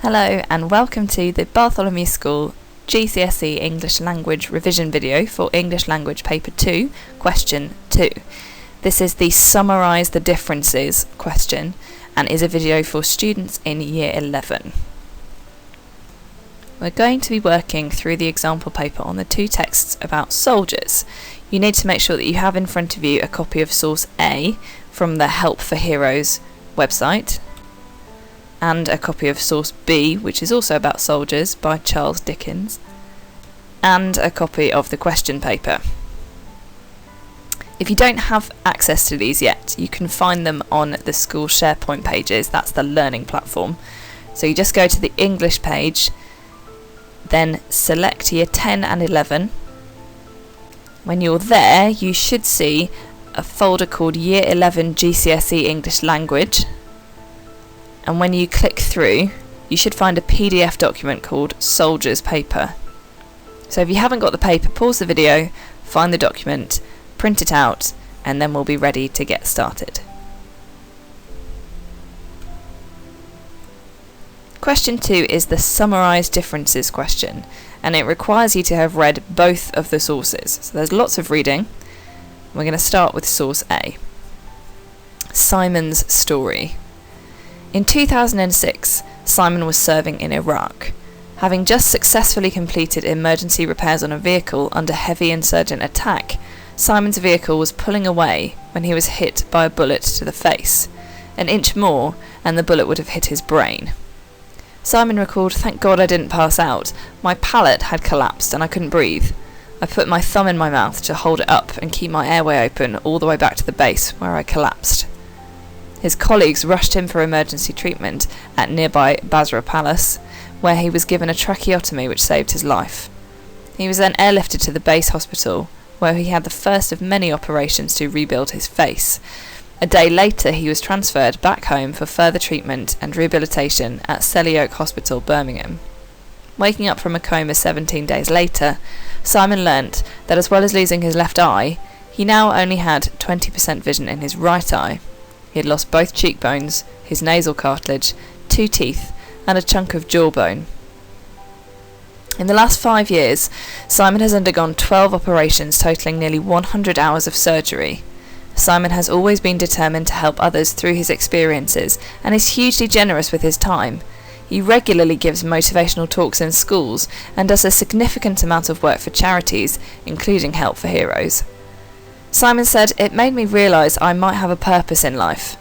Hello and welcome to the Bartholomew School GCSE English Language revision video for English Language Paper 2, Question 2. This is the Summarise the Differences question and is a video for students in Year 11. We're going to be working through the example paper on the two texts about soldiers. You need to make sure that you have in front of you a copy of source A from the Help for Heroes website, and a copy of source B, which is also about soldiers, by Charles Dickens, and a copy of the question paper. If you don't have access to these yet, you can find them on the school SharePoint pages. That's the learning platform. So you just go to the English page, then select Year 10 and 11. When you're there, you should see a folder called Year 11 GCSE English Language. And when you click through, you should find a PDF document called Soldiers Paper. So if you haven't got the paper, pause the video, find the document, print it out, and then we'll be ready to get started. Question 2 is the Summarise Differences question, and it requires you to have read both of the sources. So there's lots of reading. We're going to start with source A. Simon's story. In 2006, Simon was serving in Iraq. Having just successfully completed emergency repairs on a vehicle under heavy insurgent attack, Simon's vehicle was pulling away when he was hit by a bullet to the face. An inch more, and the bullet would have hit his brain. Simon recalled, "Thank God I didn't pass out. My palate had collapsed and I couldn't breathe. I put my thumb in my mouth to hold it up and keep my airway open all the way back to the base, where I collapsed." His colleagues rushed him for emergency treatment at nearby Basra Palace, where he was given a tracheotomy which saved his life. He was then airlifted to the base hospital, where he had the first of many operations to rebuild his face. A day later, he was transferred back home for further treatment and rehabilitation at Selly Oak Hospital, Birmingham. Waking up from a coma 17 days later, Simon learnt that as well as losing his left eye, he now only had 20% vision in his right eye. He had lost both cheekbones, his nasal cartilage, 2 teeth, and a chunk of jawbone. In the last 5 years, Simon has undergone 12 operations totalling nearly 100 hours of surgery. Simon has always been determined to help others through his experiences and is hugely generous with his time. He regularly gives motivational talks in schools and does a significant amount of work for charities, including Help for Heroes. Simon said, "It made me realise I might have a purpose in life."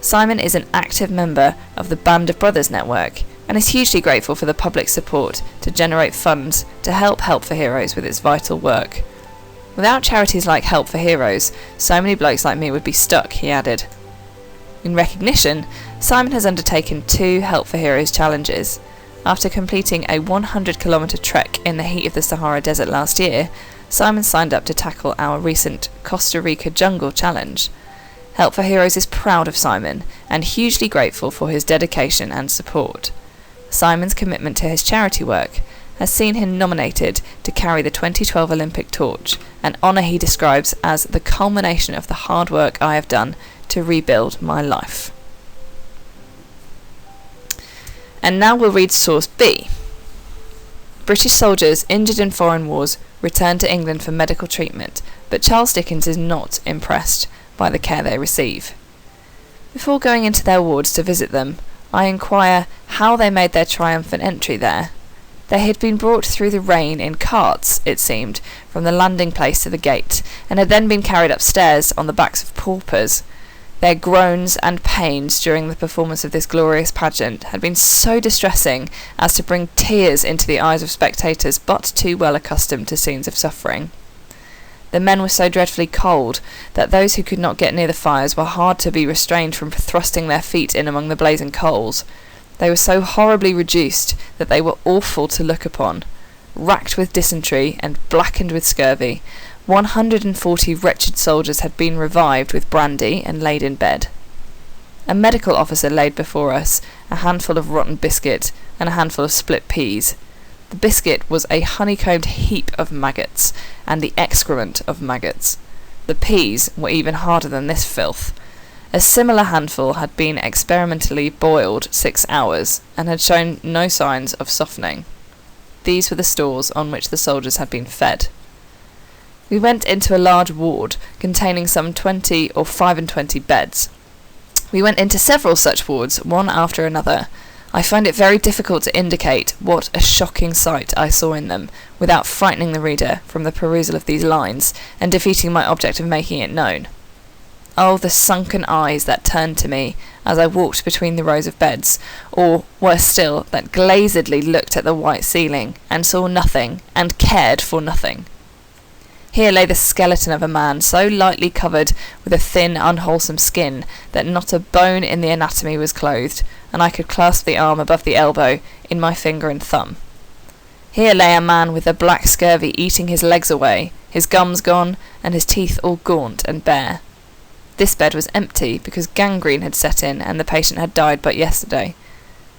Simon is an active member of the Band of Brothers network and is hugely grateful for the public support to generate funds to help for Heroes with its vital work. "Without charities like Help for Heroes, so many blokes like me would be stuck," he added. In recognition, Simon has undertaken 2 Help for Heroes challenges. After completing a 100-kilometre trek in the heat of the Sahara Desert last year, Simon signed up to tackle our recent Costa Rica Jungle Challenge. Help for Heroes is proud of Simon and hugely grateful for his dedication and support. Simon's commitment to his charity work has seen him nominated to carry the 2012 Olympic torch, an honour he describes as the culmination of the hard work I have done to rebuild my life. And now we'll read source B. British soldiers injured in foreign wars return to England for medical treatment, but Charles Dickens is not impressed by the care they receive. Before going into their wards to visit them, I inquire how they made their triumphant entry there. They had been brought through the rain in carts, it seemed, from the landing place to the gate, and had then been carried upstairs on the backs of paupers. Their groans and pains during the performance of this glorious pageant had been so distressing as to bring tears into the eyes of spectators but too well accustomed to scenes of suffering. The men were so dreadfully cold that those who could not get near the fires were hard to be restrained from thrusting their feet in among the blazing coals. They were so horribly reduced that they were awful to look upon. Racked with dysentery and blackened with scurvy, 140 wretched soldiers had been revived with brandy and laid in bed. A medical officer laid before us a handful of rotten biscuit and a handful of split peas. The biscuit was a honeycombed heap of maggots, and the excrement of maggots. The peas were even harder than this filth. A similar handful had been experimentally boiled 6 hours and had shown no signs of softening. These were the stores on which the soldiers had been fed. We went into a large ward containing some 20 or 25 beds. We went into several such wards, one after another. I find it very difficult to indicate what a shocking sight I saw in them, without frightening the reader from the perusal of these lines, and defeating my object of making it known. Oh, the sunken eyes that turned to me as I walked between the rows of beds, or, worse still, that glazedly looked at the white ceiling, and saw nothing, and cared for nothing. Here lay the skeleton of a man, so lightly covered with a thin, unwholesome skin that not a bone in the anatomy was clothed, and I could clasp the arm above the elbow in my finger and thumb. Here lay a man with the black scurvy eating his legs away, his gums gone, and his teeth all gaunt and bare. This bed was empty because gangrene had set in and the patient had died but yesterday.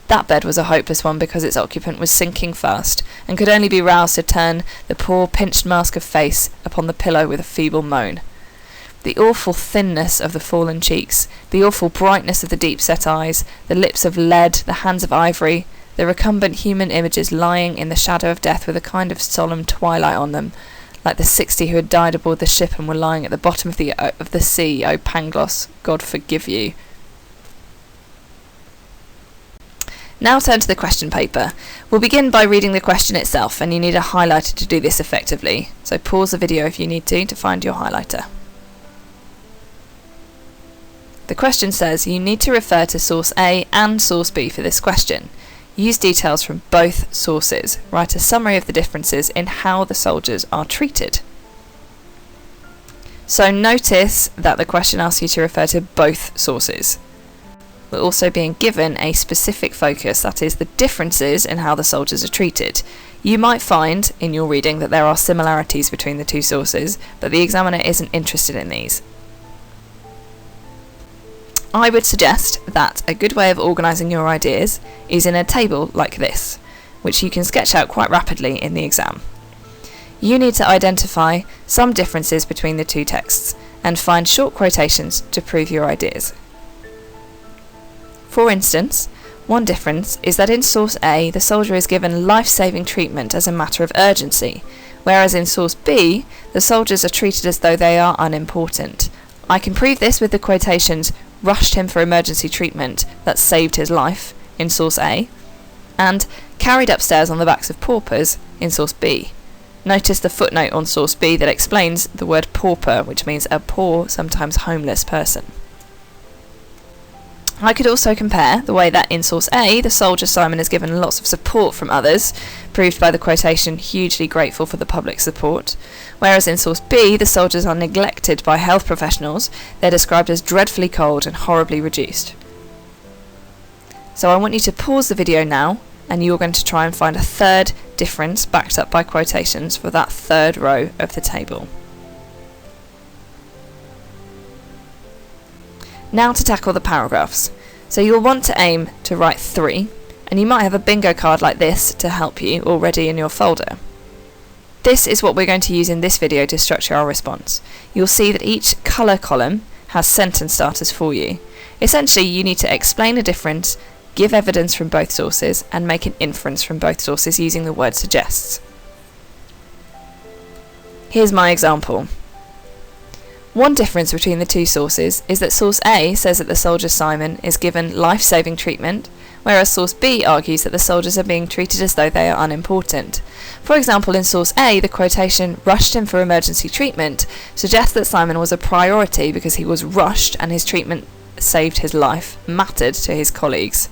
That bed was a hopeless one because its occupant was sinking fast, and could only be roused to turn the poor pinched mask of face upon the pillow with a feeble moan. The awful thinness of the fallen cheeks, the awful brightness of the deep-set eyes, the lips of lead, the hands of ivory, the recumbent human images lying in the shadow of death with a kind of solemn twilight on them, like the 60 who had died aboard the ship and were lying at the bottom of the sea. O Pangloss, God forgive you. Now turn to the question paper. We'll begin by reading the question itself, and you need a highlighter to do this effectively, so pause the video if you need to find your highlighter. The question says you need to refer to source A and source B for this question. Use details from both sources. Write a summary of the differences in how the soldiers are treated. So notice that the question asks you to refer to both sources. We're also being given a specific focus, that is, the differences in how the soldiers are treated. You might find in your reading that there are similarities between the two sources, but the examiner isn't interested in these. I would suggest that a good way of organising your ideas is in a table like this, which you can sketch out quite rapidly in the exam. You need to identify some differences between the two texts and find short quotations to prove your ideas. For instance, one difference is that in source A, the soldier is given life-saving treatment as a matter of urgency, whereas in source B, the soldiers are treated as though they are unimportant. I can prove this with the quotations "rushed him for emergency treatment that saved his life" in source A, and "carried upstairs on the backs of paupers" in source B. Notice the footnote on source B that explains the word pauper, which means a poor, sometimes homeless person. I could also compare the way that in source A, the soldier Simon is given lots of support from others, proved by the quotation "hugely grateful for the public support," whereas in source B, the soldiers are neglected by health professionals. They're described as dreadfully cold and horribly reduced. So I want you to pause the video now, and you're going to try and find a third difference backed up by quotations for that third row of the table. Now to tackle the paragraphs. So you'll want to aim to write 3, and you might have a bingo card like this to help you already in your folder. This is what we're going to use in this video to structure our response. You'll see that each colour column has sentence starters for you. Essentially, you need to explain a difference, give evidence from both sources, and make an inference from both sources using the word suggests. Here's my example. One difference between the two sources is that source A says that the soldier Simon is given life-saving treatment, whereas source B argues that the soldiers are being treated as though they are unimportant. For example, in source A, the quotation "rushed him for emergency treatment" suggests that Simon was a priority because he was rushed and his treatment saved his life, mattered to his colleagues.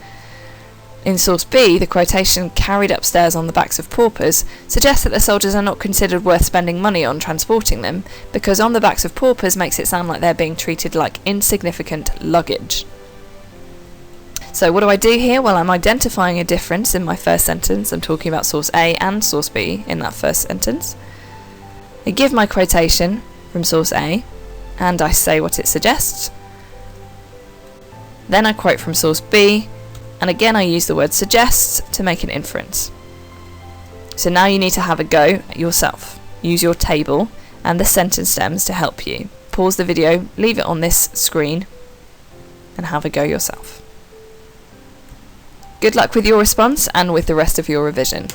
In source B, the quotation "carried upstairs on the backs of paupers" suggests that the soldiers are not considered worth spending money on transporting them, because "on the backs of paupers" makes it sound like they're being treated like insignificant luggage. So what do I do here? Well, I'm identifying a difference in my first sentence. I'm talking about source A and source B in that first sentence. I give my quotation from source A, and I say what it suggests. Then I quote from source B, and again I use the word suggests to make an inference. So now you need to have a go at yourself. Use your table and the sentence stems to help you. Pause the video, leave it on this screen, and have a go yourself. Good luck with your response and with the rest of your revision.